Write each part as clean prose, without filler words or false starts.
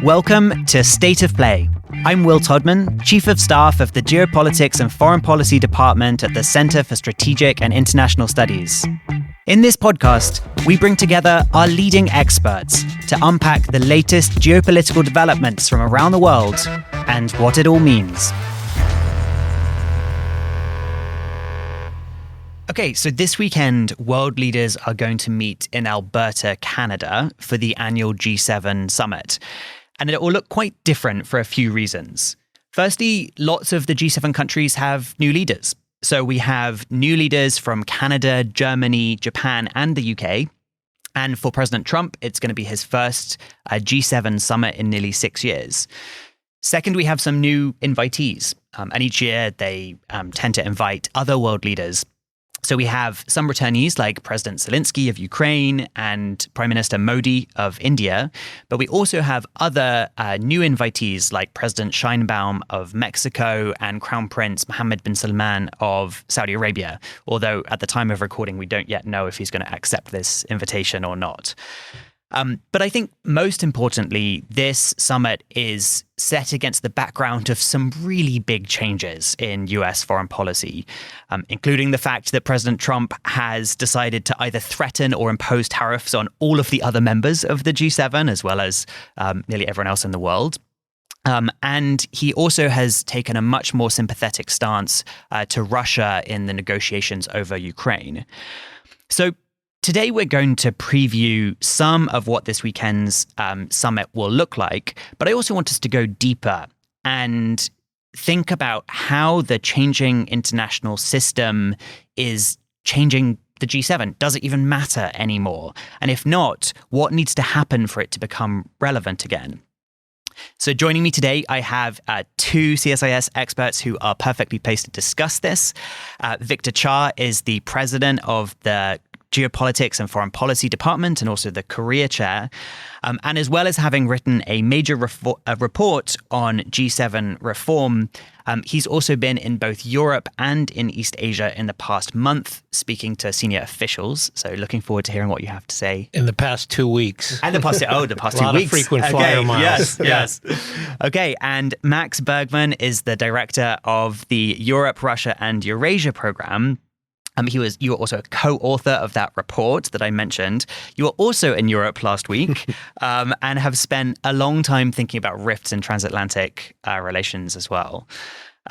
Welcome to State of Play. I'm Will Todman, Chief of Staff of the Geopolitics and Foreign Policy Department at the Center for Strategic and International Studies. In this podcast, we bring together our leading experts to unpack the latest geopolitical developments from around the world and what it all means. Okay, so this weekend, world leaders are going to meet in Alberta, Canada, for the annual G7 summit. And it will look quite different for a few reasons. Firstly, lots of the G7 countries have new leaders. So we have new leaders from Canada, Germany, Japan, and the UK. And for President Trump, it's going to be his first G7 summit in nearly 6 years. Second, we have some new invitees. And each year they tend to invite other world leaders. So we have some returnees like President Zelensky of Ukraine and Prime Minister Modi of India. But we also have other new invitees like President Sheinbaum of Mexico and Crown Prince Mohammed bin Salman of Saudi Arabia. Although at the time of recording, we don't yet know if he's going to accept this invitation or not. But I think most importantly, this summit is set against the background of some really big changes in US foreign policy, including the fact that President Trump has decided to either threaten or impose tariffs on all of the other members of the G7, as well as nearly everyone else in the world. And he also has taken a much more sympathetic stance to Russia in the negotiations over Ukraine. So today, we're going to preview some of what this weekend's summit will look like, but I also want us to go deeper and think about how the changing international system is changing the G7. Does it even matter anymore? And if not, what needs to happen for it to become relevant again? So joining me today, I have two CSIS experts who are perfectly placed to discuss this. Victor Cha is the president of the Geopolitics and Foreign Policy Department and also the Korea chair. And as well as having written a major report on G7 reform, he's also been in both Europe and in East Asia in the past month, speaking to senior officials. So looking forward to hearing what you have to say. In the past 2 weeks. And the past 2 weeks. A lot of frequent flyer miles. Yes. Okay, and Max Bergmann is the director of the Europe, Russia and Eurasia program. You were also a co-author of that report that I mentioned. You were also in Europe last week and have spent a long time thinking about rifts in transatlantic relations as well.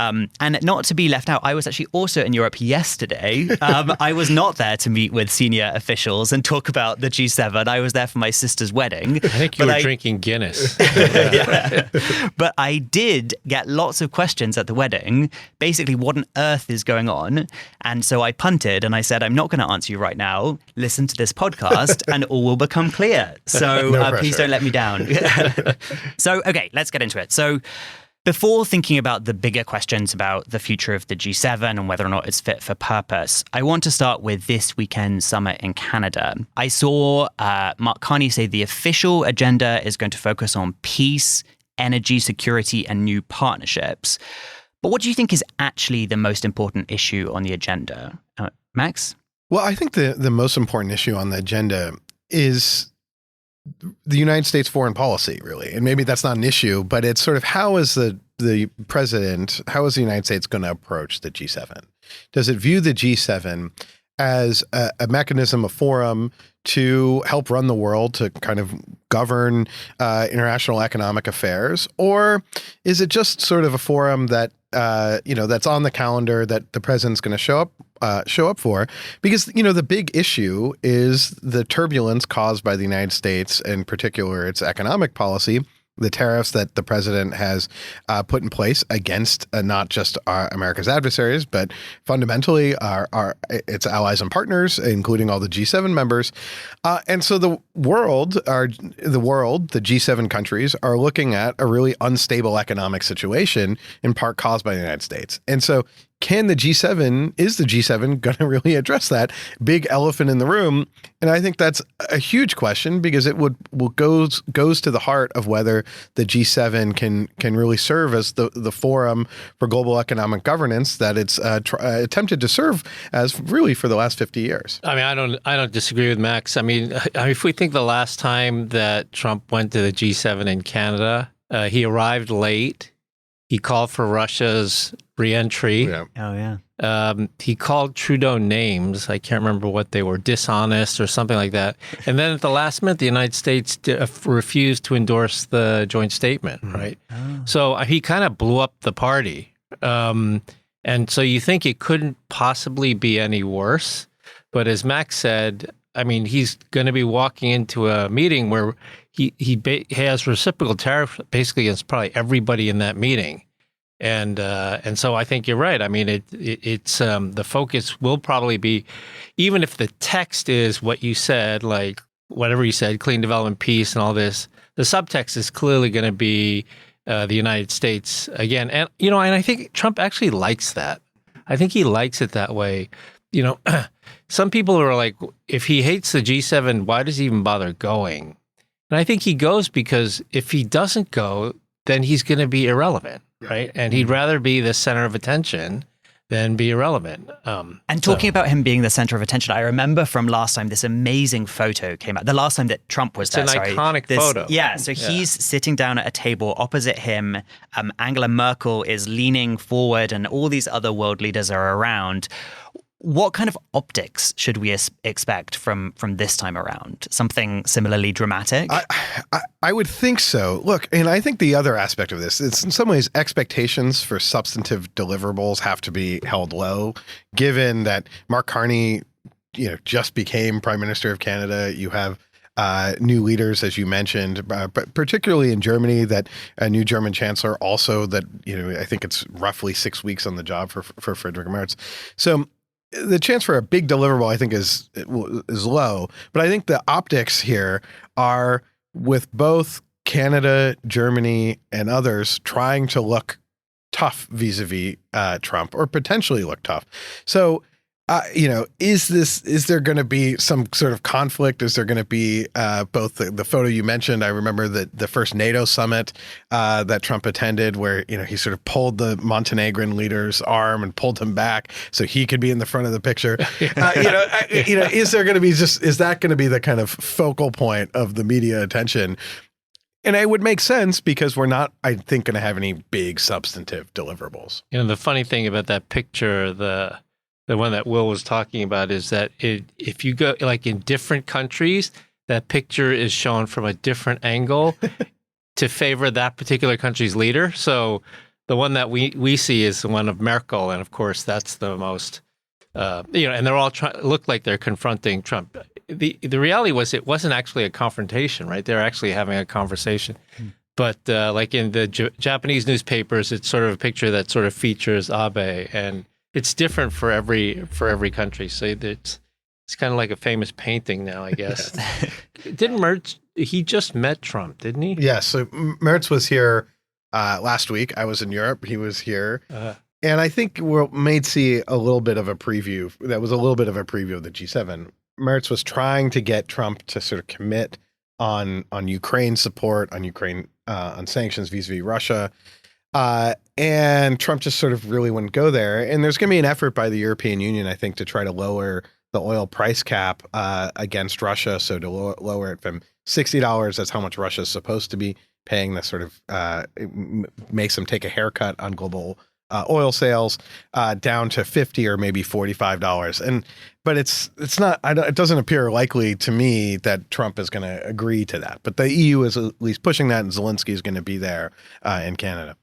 And not to be left out, I was actually also in Europe yesterday. I was not there to meet with senior officials and talk about the G7. I was there for my sister's wedding. I think you were drinking Guinness. Yeah. But I did get lots of questions at the wedding. Basically, what on earth is going on? And so I punted and I said, I'm not going to answer you right now. Listen to this podcast and all will become clear. So please don't let me down. So, okay, let's get into it. So before thinking about the bigger questions about the future of the G7 and whether or not it's fit for purpose, I want to start with this weekend's summit in Canada. I saw Mark Carney say the official agenda is going to focus on peace, energy security, and new partnerships. But what do you think is actually the most important issue on the agenda? Max? Well, I think the most important issue on the agenda is the United States foreign policy, really. And maybe that's not an issue, but it's sort of how is the United States going to approach the G7? Does it view the G7 as a mechanism, a forum to help run the world, to kind of govern international economic affairs? Or is it just sort of a forum that that's on the calendar that the president's going to show up for? Because, the big issue is the turbulence caused by the United States, in particular its economic policy, the tariffs that the president has put in place against not just America's adversaries, but fundamentally its allies and partners, including all the G7 members. And so the G7 countries are looking at a really unstable economic situation, in part caused by the United States. And so is the G7 going to really address that big elephant in the room? And I think that's a huge question, because it goes to the heart of whether the G7 can really serve as the forum for global economic governance that it's attempted to serve as really for the last 50 years. I mean, I don't disagree with Max. I mean, if we think the last time that Trump went to the G7 in Canada, he arrived late. He called for Russia's re-entry. Yeah. Oh, yeah. He called Trudeau names. I can't remember what they were, dishonest or something like that. And then at the last minute, the United States refused to endorse the joint statement, right? Oh. So he kind of blew up the party. And so you think it couldn't possibly be any worse. But as Max said, I mean, he's going to be walking into a meeting where he has reciprocal tariff basically against probably everybody in that meeting. And so I think you're right. I mean, it's the focus will probably be, even if the text is what you said, like whatever you said, clean development, peace, and all this, the subtext is clearly going to be the United States again. And, and I think Trump actually likes that. I think he likes it that way. Some people are like, if he hates the G7, why does he even bother going? And I think he goes because if he doesn't go, then he's going to be irrelevant, right? And he'd rather be the center of attention than be irrelevant. And talking about him being the center of attention, I remember from last time, this amazing photo came out. The last time that Trump was there. It's an iconic photo. Yeah, so he's sitting down at a table opposite him. Angela Merkel is leaning forward and all these other world leaders are around. What kind of optics should we expect from this time around? Something similarly dramatic? I would think so. Look, and I think the other aspect of this is in some ways expectations for substantive deliverables have to be held low, given that Mark Carney, just became Prime Minister of Canada. You have new leaders, as you mentioned, but particularly in Germany, that a new German chancellor also that, I think it's roughly 6 weeks on the job for Friedrich Merz. So the chance for a big deliverable, I think, is low. But I think the optics here are with both Canada, Germany, and others trying to look tough vis-a-vis Trump, or potentially look tough. So, is there going to be some sort of conflict? Is there going to be both the photo you mentioned? I remember the first NATO summit that Trump attended, where he sort of pulled the Montenegrin leader's arm and pulled him back so he could be in the front of the picture. Is there going to be is that going to be the kind of focal point of the media attention? And it would make sense because we're not, I think, going to have any big substantive deliverables. The funny thing about that picture, the one that Will was talking about, is that if you go like in different countries, that picture is shown from a different angle to favor that particular country's leader. So the one that we see is the one of Merkel, and of course that's the most, and they're all look like they're confronting Trump. The reality was it wasn't actually a confrontation, right? They're actually having a conversation. But like in the Japanese newspapers, it's sort of a picture that sort of features Abe, and it's different for every country. So it's kind of like a famous painting now, I guess. Didn't Merz, he just met Trump, didn't he? Yeah, so Merz was here last week. I was in Europe. He was here. And I think we may see a little bit of a preview. That was a little bit of a preview of the G7. Merz was trying to get Trump to sort of commit on Ukraine support, on sanctions vis-a-vis Russia. And Trump just sort of really wouldn't go there. And there's going to be an effort by the European Union, I think, to try to lower the oil price cap against Russia. So to lower it from $60, that's how much Russia is supposed to be paying. That sort of makes them take a haircut on global oil sales down to $50 or maybe $45. But it's not. It doesn't appear likely to me that Trump is going to agree to that. But the EU is at least pushing that, and Zelensky is going to be there in Canada.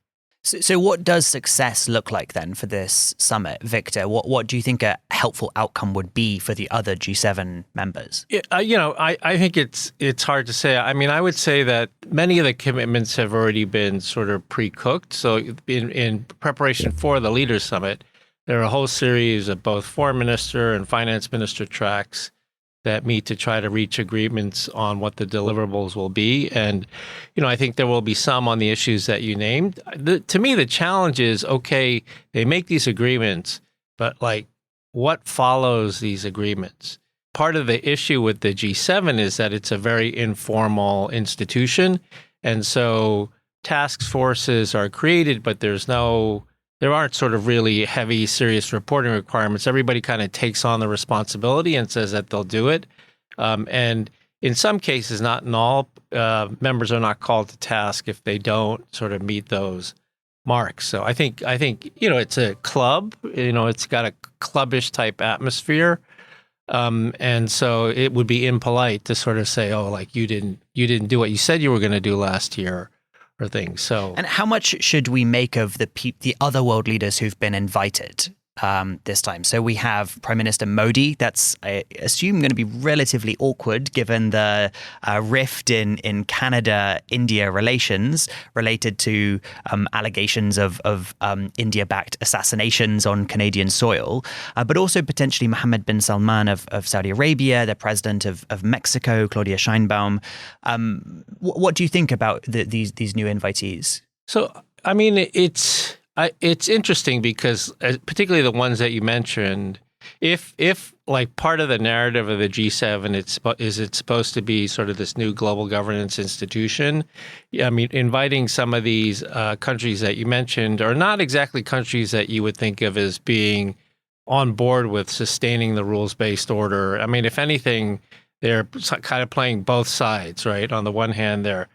So what does success look like then for this summit, Victor? What do you think a helpful outcome would be for the other G7 members? I think it's hard to say. I mean, I would say that many of the commitments have already been sort of pre-cooked. So in preparation for the Leaders Summit, there are a whole series of both foreign minister and finance minister tracks that meet to try to reach agreements on what the deliverables will be. And, I think there will be some on the issues that you named. To me, the challenge is, okay, they make these agreements, but like, what follows these agreements? Part of the issue with the G7 is that it's a very informal institution. And so task forces are created, but there aren't sort of really heavy, serious reporting requirements. Everybody kind of takes on the responsibility and says that they'll do it. And in some cases, not in all, members are not called to task if they don't sort of meet those marks. So I think it's a club. It's got a clubbish type atmosphere. And so it would be impolite to sort of say, oh, like you didn't do what you said you were going to do last year or things. So, and how much should we make of the other world leaders who've been invited this time? So we have Prime Minister Modi. That's, I assume, going to be relatively awkward given the rift in Canada-India relations related to allegations of India-backed assassinations on Canadian soil, but also potentially Mohammed bin Salman of Saudi Arabia, the president of Mexico, Claudia Sheinbaum. What do you think about these new invitees? So, I mean, it's interesting because particularly the ones that you mentioned, if like part of the narrative of the G7, it's supposed to be sort of this new global governance institution. I mean, inviting some of these countries that you mentioned are not exactly countries that you would think of as being on board with sustaining the rules-based order. I mean, if anything, they're kind of playing both sides, right? On the one hand, they're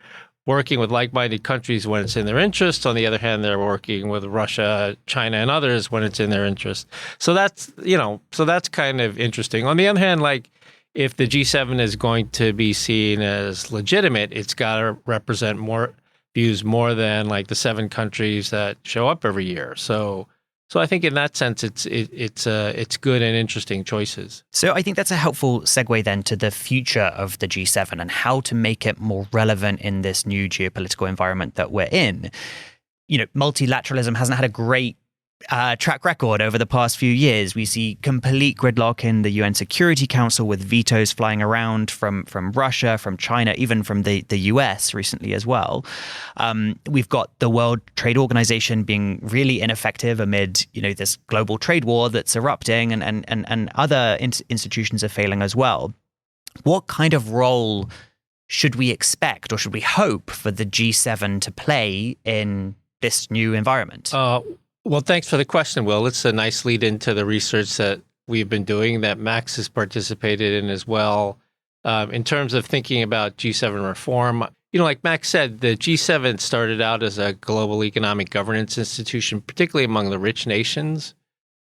working with like-minded countries when it's in their interest. On the other hand, they're working with Russia, China, and others when it's in their interest. So that's kind of interesting. On the other hand, like if the G7 is going to be seen as legitimate, it's got to represent more views more than like the 7 countries that show up every year. So I think in that sense, it's good and interesting choices. So I think that's a helpful segue then to the future of the G7 and how to make it more relevant in this new geopolitical environment that we're in. Multilateralism hasn't had a great track record over the past few years. We see complete gridlock in the UN Security Council with vetoes flying around from Russia, from China, even from the US recently as well. We've got the World Trade Organization being really ineffective amid this global trade war that's erupting, and other institutions are failing as well. What kind of role should we expect or should we hope for the G7 to play in this new environment? Well, thanks for the question, Will. It's a nice lead into the research that we've been doing that Max has participated in as well. In terms of thinking about G7 reform, like Max said, the G7 started out as a global economic governance institution, particularly among the rich nations,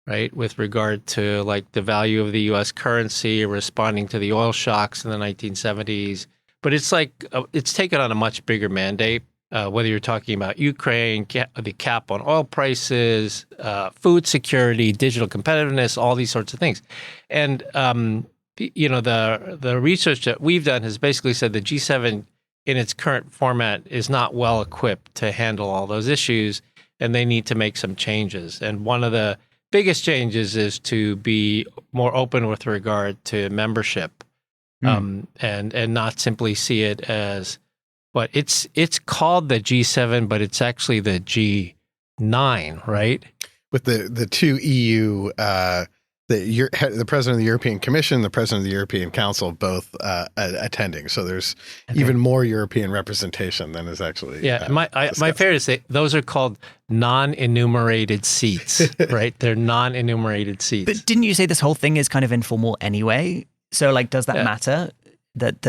right? With regard to like the value of the U.S. currency, responding to the oil shocks in the 1970s. But it's taken on a much bigger mandate. Whether you're talking about Ukraine, the cap on oil prices, food security, digital competitiveness, all these sorts of things. And, the research that we've done has basically said the G7 in its current format is not well equipped to handle all those issues, and they need to make some changes. And one of the biggest changes is to be more open with regard to membership, and not simply see it as, but it's called the G7, but it's actually the G9, right? With the 2 EU, the president of the European Commission, the president of the European Council, both attending. So there's even more European representation than is actually. Yeah, my favorite is that those are called non-enumerated seats, right? They're non-enumerated seats. But didn't you say this whole thing is kind of informal anyway? So like, does that matter? That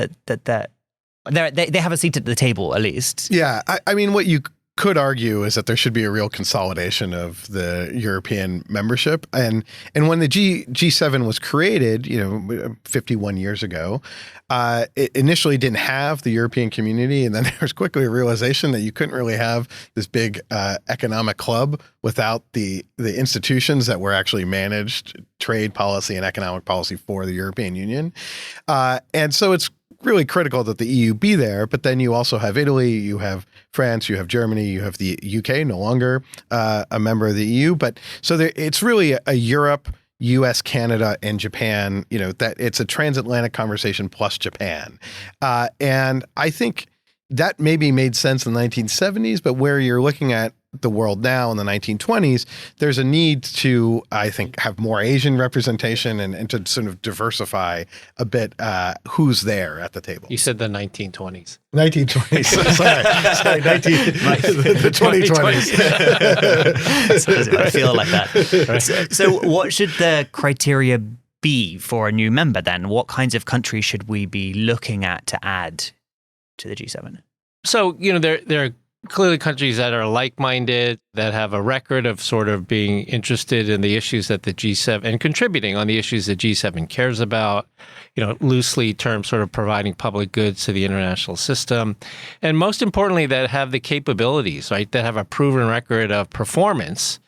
they have a seat at the table, at least. Yeah. I mean, what you could argue is that there should be a real consolidation of the European membership. And when the G7 was created, 51 years ago, it initially didn't have the European community. And then there was quickly a realization that you couldn't really have this big economic club without the institutions that were actually managed trade policy and economic policy for the European Union. And so it's really critical that the EU be there, but then you also have Italy, you have France, you have Germany, you have the UK, no longer a member of the EU. But so it's really a Europe, U.S., Canada, and Japan, that it's a transatlantic conversation plus Japan. And I think that maybe made sense in the 1970s, but where you're looking at the world now in the 1920s, there's a need to, I think, have more Asian representation and to sort of diversify a bit who's there at the table. You said the 1920s. 1920s. Sorry, the 2020s. I feel like that. So what should the criteria be for a new member then? What kinds of countries should we be looking at to add to the G7? So, there are clearly countries that are like-minded, that have a record of sort of being interested in the issues that the G7 and contributing on the issues that G7 cares about, loosely termed sort of providing public goods to the international system. And most importantly, that have the capabilities, right, that have a proven record of performance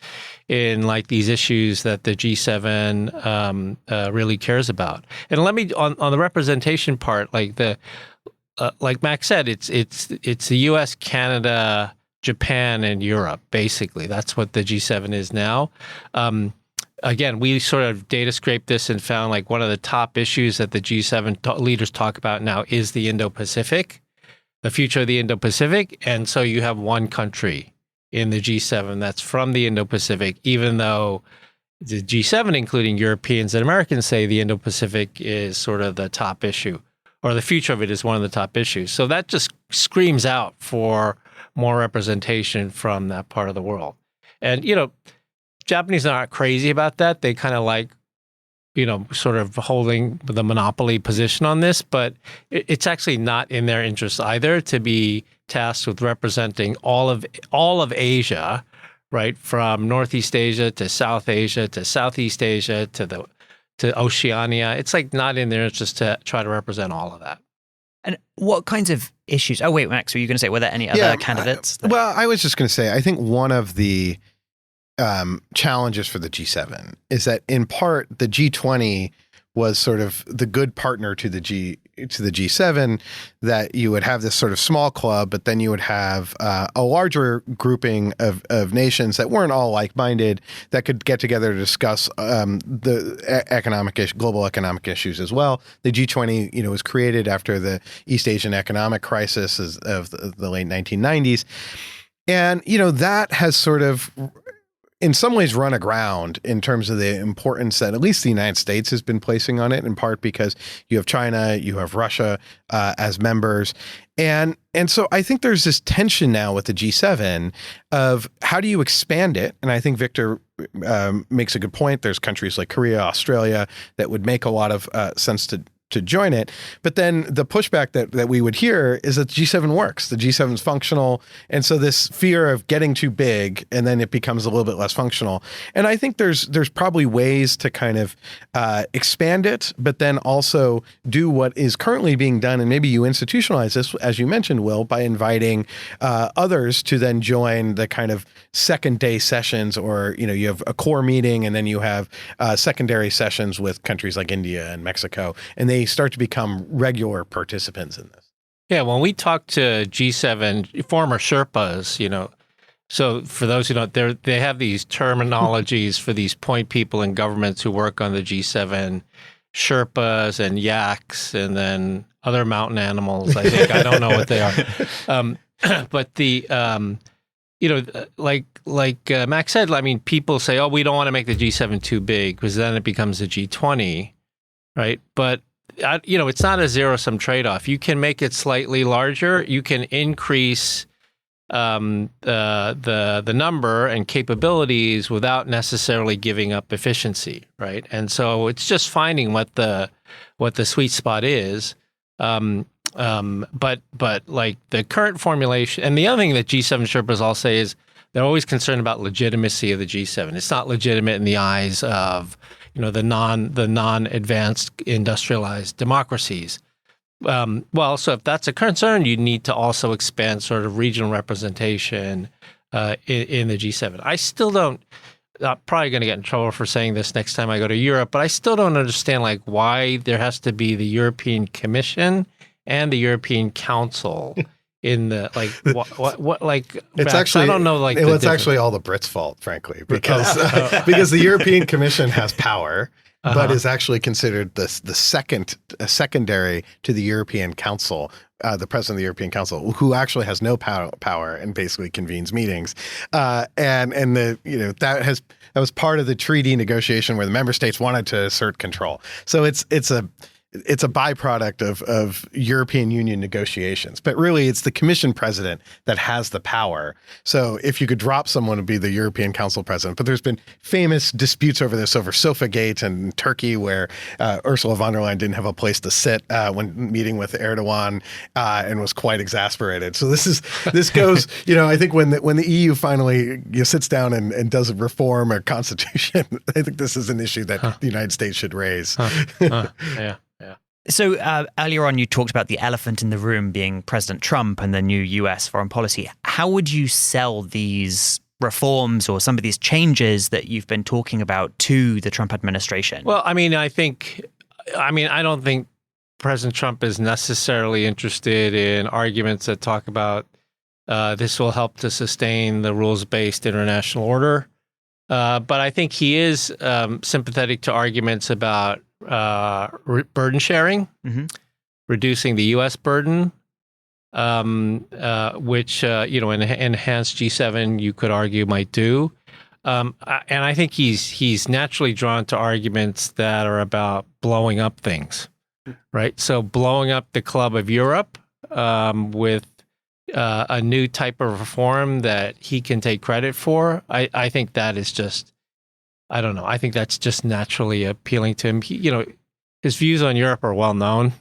in like these issues that the G7 really cares about. And let me, on the representation part, like Max said, it's the U.S., Canada, Japan, and Europe. Basically, that's what the G7 is now. Again, we sort of data scraped this and found like one of the top issues that the G7 leaders talk about now is the Indo-Pacific, the future of the Indo-Pacific. And so you have one country in the G7 that's from the Indo-Pacific, even though the G7, including Europeans and Americans, say the Indo-Pacific is sort of the top issue, or the future of it is one of the top issues. So that just screams out for more representation from that part of the world. And, Japanese are not crazy about that. They kind of like, sort of holding the monopoly position on this, but it's actually not in their interest either to be tasked with representing all of Asia, right? From Northeast Asia to South Asia to Southeast Asia to Oceania. It's like not in their interest to try to represent all of that. And what kinds of issues? Oh, wait, Max, were you going to say, were there any other candidates? Well, I was just going to say, I think one of the challenges for the G7 is that in part the G20 was sort of the good partner to the G7, that you would have this sort of small club, but then you would have a larger grouping of nations that weren't all like-minded that could get together to discuss the global economic issues as well. The G20, was created after the East Asian economic crisis of the late 1990s. And, that has sort of in some ways run aground in terms of the importance that at least the United States has been placing on it, in part because you have China, you have Russia as members. And so I think there's this tension now with the G7 of how do you expand it? And I think Victor makes a good point. There's countries like Korea, Australia that would make a lot of sense to join it. But then the pushback that we would hear is that the G7 works. The G7 is functional. And so this fear of getting too big and then it becomes a little bit less functional. And I think there's probably ways to kind of expand it, but then also do what is currently being done. And maybe you institutionalize this, as you mentioned, Will, by inviting others to then join the kind of second day sessions, or, you have a core meeting and then you have secondary sessions with countries like India and Mexico. And they start to become regular participants in this. Yeah, when we talk to G7 former Sherpas, so for those who don't, they have these terminologies for these point people in governments who work on the G7, Sherpas and yaks, and then other mountain animals. I think I don't know what they are, but the like Max said, I mean, people say, oh, we don't want to make the G7 too big because then it becomes a G20, right? But it's not a zero-sum trade-off. You can make it slightly larger. You can increase the number and capabilities without necessarily giving up efficiency, right? And so it's just finding what the sweet spot is. But like the current formulation, and the other thing that G7 Sherpas all say is they're always concerned about legitimacy of the G7. It's not legitimate in the eyes of the non-advanced industrialized democracies. Well, so if that's a concern, you need to also expand sort of regional representation in the G7. I still don't. I'm probably going to get in trouble for saying this next time I go to Europe, but I still don't understand like why there has to be the European Commission and the European Council in the like what like it's Max, actually I don't know like it's actually all the Brits' fault, frankly, because because the European Commission has power, but is actually considered the secondary to the European Council, the president of the European Council, who actually has no power and basically convenes meetings, and the that was part of the treaty negotiation where the member states wanted to assert control. So it's a byproduct of European Union negotiations, but really it's the Commission president that has the power. So if you could drop someone, it'd be the European Council president. But there's been famous disputes over this, over Sofagate and Turkey, where Ursula von der Leyen didn't have a place to sit when meeting with Erdogan and was quite exasperated. So this goes, I think when the EU finally sits down and does a reform or constitution, I think this is an issue that the United States should raise. Yeah. So earlier on, you talked about the elephant in the room being President Trump and the new US foreign policy. How would you sell these reforms or some of these changes that you've been talking about to the Trump administration? Well, I don't think President Trump is necessarily interested in arguments that talk about this will help to sustain the rules-based international order. But I think he is sympathetic to arguments about burden sharing, reducing the U.S. burden, which enhanced G7, you could argue, might do. And I think he's naturally drawn to arguments that are about blowing up things, right? So blowing up the Club of Europe with a new type of reform that he can take credit for. I think that is just, I don't know. I think that's just naturally appealing to him. His views on Europe are well known.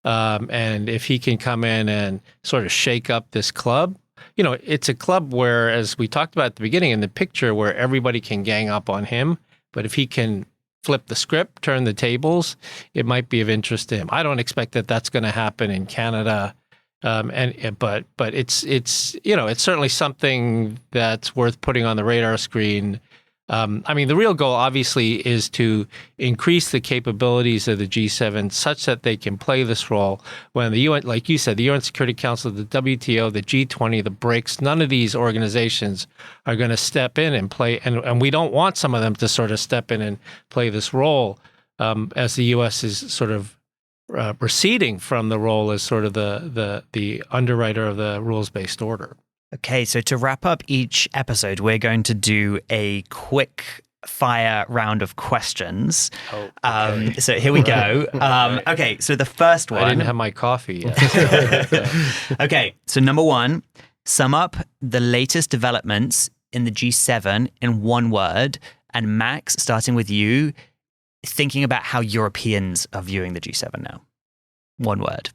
And if he can come in and sort of shake up this club, it's a club where, as we talked about at the beginning in the picture, where everybody can gang up on him. But if he can flip the script, turn the tables, it might be of interest to him. I don't expect that that's going to happen in Canada. But it's certainly something that's worth putting on the radar screen. The real goal, obviously, is to increase the capabilities of the G7 such that they can play this role when the UN, like you said, the UN Security Council, the WTO, the G20, the BRICS, none of these organizations are going to step in and play. And we don't want some of them to sort of step in and play this role as the U.S. is sort of receding from the role as sort of the underwriter of the rules-based order. Okay, so to wrap up each episode, we're going to do a quick fire round of questions. Oh, okay. So here we go. Okay, so the first one. I didn't have my coffee yet. Okay, so number one, sum up the latest developments in the G7 in one word. And Max, starting with you, thinking about how Europeans are viewing the G7 now. One word.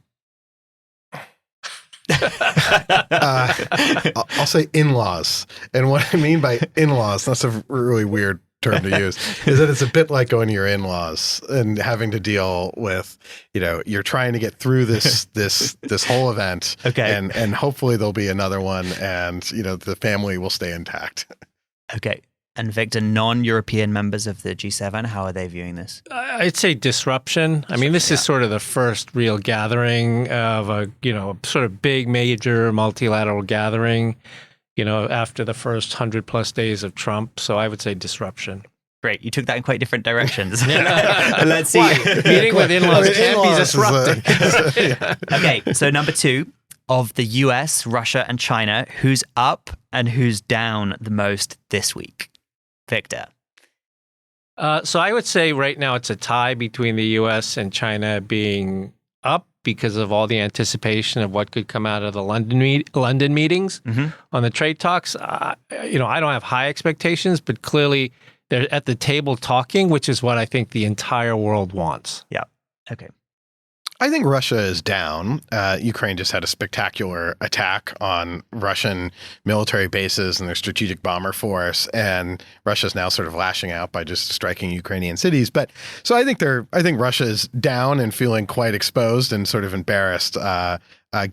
I'll say in-laws. And what I mean by in-laws, that's a really weird term to use, is that it's a bit like going to your in-laws and having to deal with, you're trying to get through this whole event. Okay. And hopefully there'll be another one and, the family will stay intact. Okay. And Victor, non-European members of the G7, how are they viewing this? I'd say disruption. This is sort of the first real gathering of a, sort of big, major multilateral gathering, after the first 100+ days of Trump. So I would say disruption. Great. You took that in quite different directions. Let's see. Meeting with in-laws can be disrupting. Okay. So number two, of the US, Russia, and China, who's up and who's down the most this week? Victor. So I would say right now it's a tie between the U.S. and China being up because of all the anticipation of what could come out of the London meetings on the trade talks. I don't have high expectations, but clearly they're at the table talking, which is what I think the entire world wants. Yeah. Okay. I think Russia is down. Ukraine just had a spectacular attack on Russian military bases and their strategic bomber force, and Russia's now sort of lashing out by just striking Ukrainian cities. But so I think Russia is down and feeling quite exposed and sort of embarrassed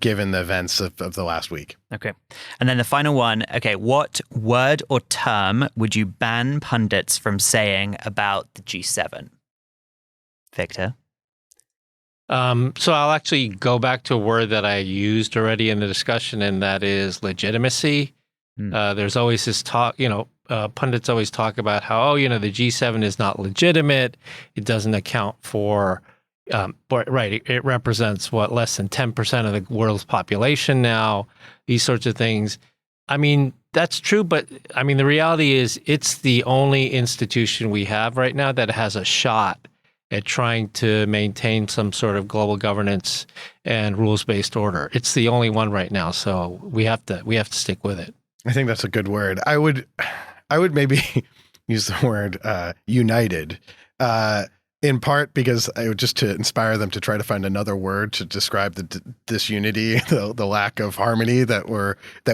given the events of the last week. Okay. And then the final one. Okay, what word or term would you ban pundits from saying about the G7? Victor? So I'll actually go back to a word that I used already in the discussion, and that is legitimacy. There's always this talk, pundits always talk about how, the G7 is not legitimate. It doesn't account for, it represents less than 10% of the world's population now, these sorts of things. I mean, that's true, but I mean, the reality is it's the only institution we have right now that has a shot at trying to maintain some sort of global governance and rules-based order. It's the only one right now, so we have to stick with it. I think that's a good word. I would maybe use the word united, in part because just to inspire them to try to find another word to describe the disunity, the lack of harmony that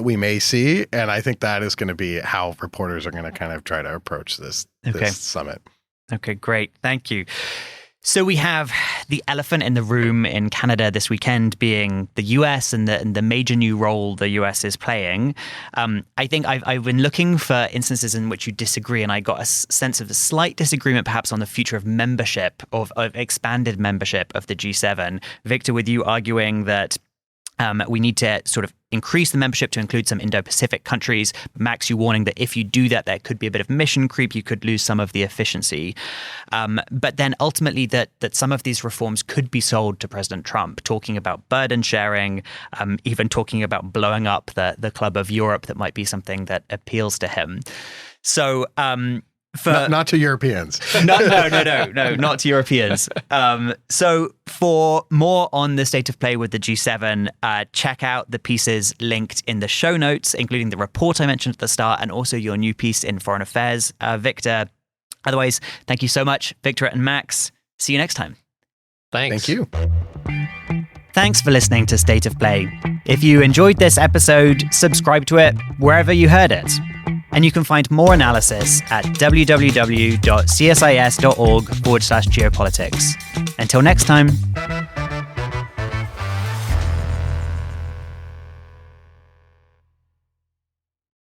we may see, and I think that is going to be how reporters are going to kind of try to approach this summit. Okay, great. Thank you. So we have the elephant in the room in Canada this weekend being the US and the major new role the US is playing. I think I've been looking for instances in which you disagree, and I got a sense of a slight disagreement perhaps on the future of membership, of expanded membership of the G7. Victor, with you arguing that we need to sort of increase the membership to include some Indo-Pacific countries. Max, you warning that if you do that, there could be a bit of mission creep. You could lose some of the efficiency. But then ultimately that some of these reforms could be sold to President Trump, talking about burden sharing, even talking about blowing up the Club of Europe. That might be something that appeals to him. So not to Europeans. No, not to Europeans. So for more on the state of play with the G7, check out the pieces linked in the show notes, including the report I mentioned at the start and also your new piece in Foreign Affairs, Victor. Otherwise, thank you so much, Victor and Max. See you next time. Thanks. Thank you. Thanks for listening to State of Play. If you enjoyed this episode, subscribe to it wherever you heard it. And you can find more analysis at www.csis.org/geopolitics. Until next time.